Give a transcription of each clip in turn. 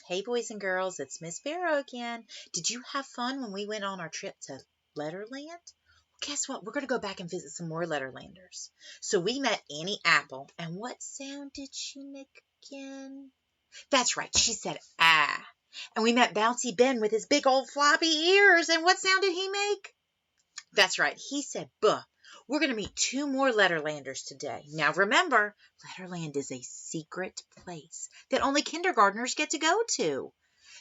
Hey, boys and girls, it's Miss Vero again. Did you have fun when we went on our trip to Letterland? Well, guess what? We're going to go back and visit some more Letterlanders. So we met Annie Apple, and what sound did she make again? That's right, she said ah. And we met Bouncy Ben with his big old floppy ears, and what sound did he make? That's right, he said buh. We're going to meet 2 more Letterlanders today. Now remember, Letterland is a secret place that only kindergartners get to go to.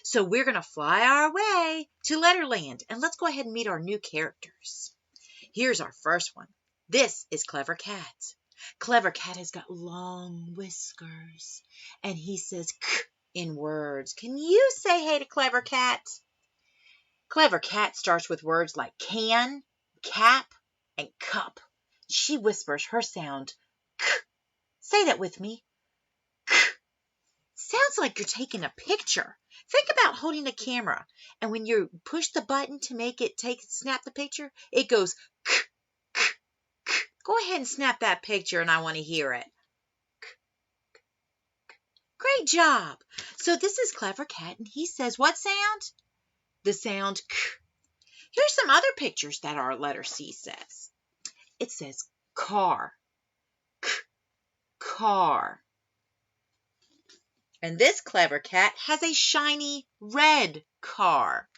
So we're going to fly our way to Letterland, and let's go ahead and meet our new characters. Here's our first one. This is Clever Cat. Clever Cat has got long whiskers, and he says k in words. Can you say hey to Clever Cat? Clever Cat starts with words like can, cap, and cup. She whispers her sound k. Say that with me. K. Sounds like you're taking a picture. Think about holding a camera, and when you push the button to make it snap the picture, it goes k, k, k. Go ahead and snap that picture, and I want to hear it. K, k, k. Great job. So this is Clever Cat, and he says what sound? The sound k. Here's some other pictures that our letter C says. It says car, k, car. And this Clever Cat has a shiny red car.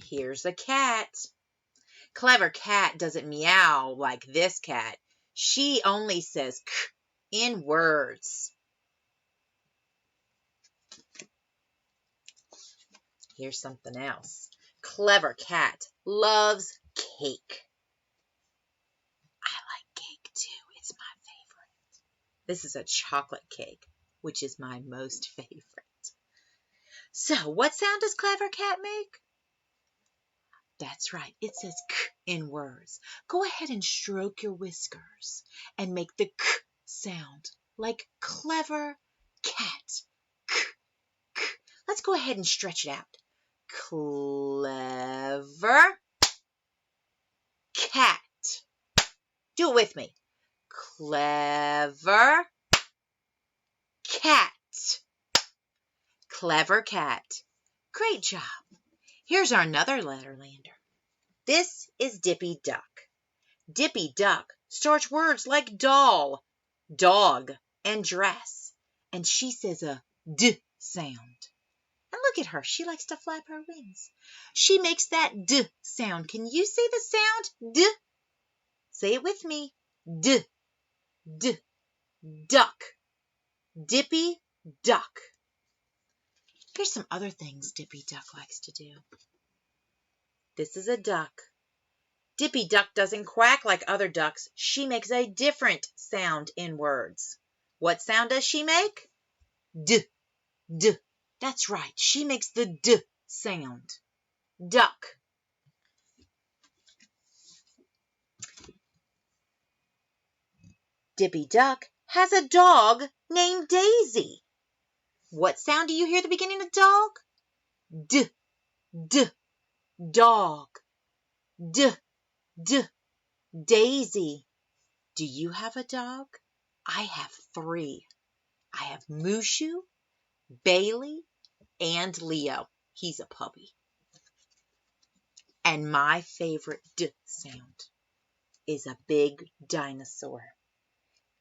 Here's a cat. Clever Cat doesn't meow like this cat. She only says k in words. Here's something else. Clever Cat loves cake. I like cake too. It's my favorite. This is a chocolate cake, which is my most favorite. So, what sound does Clever Cat make? That's right. It says k in words. Go ahead and stroke your whiskers and make the k sound like Clever Cat. K, k. Let's go ahead and stretch it out. Clever Cat. Do it with me. Clever Cat. Clever Cat. Great job. Here's our another Letterlander. This is Dippy Duck. Dippy Duck starts words like doll, dog, and dress. And she says a d sound. And look at her. She likes to flap her wings. She makes that d sound. Can you say the sound d? Say it with me. D, d, duck. Dippy Duck. Here's some other things Dippy Duck likes to do. This is a duck. Dippy Duck doesn't quack like other ducks. She makes a different sound in words. What sound does she make? D, d. That's right. She makes the d sound. Duck. Dippy Duck has a dog named Daisy. What sound do you hear at the beginning of dog? D, d, dog. D, d, Daisy. Do you have a dog? I have 3. I have Mushu, Bailey, and Leo. He's a puppy. And my favorite d sound is a big dinosaur.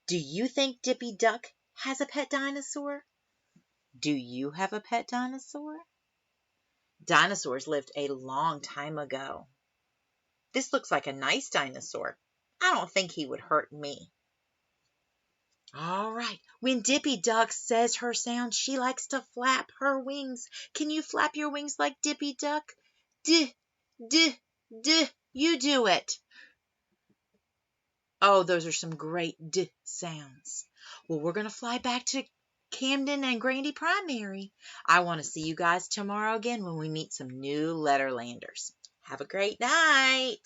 Do you think Dippy Duck has a pet dinosaur? Do you have a pet dinosaur? Dinosaurs lived a long time ago. This looks like a nice dinosaur. I don't think he would hurt me. All right. When Dippy Duck says her sound, she likes to flap her wings. Can you flap your wings like Dippy Duck? D, d, d. You do it. Oh, those are some great d sounds. Well, we're going to fly back to Camden and Grandy Primary. I want to see you guys tomorrow again when we meet some new Letterlanders. Have a great night.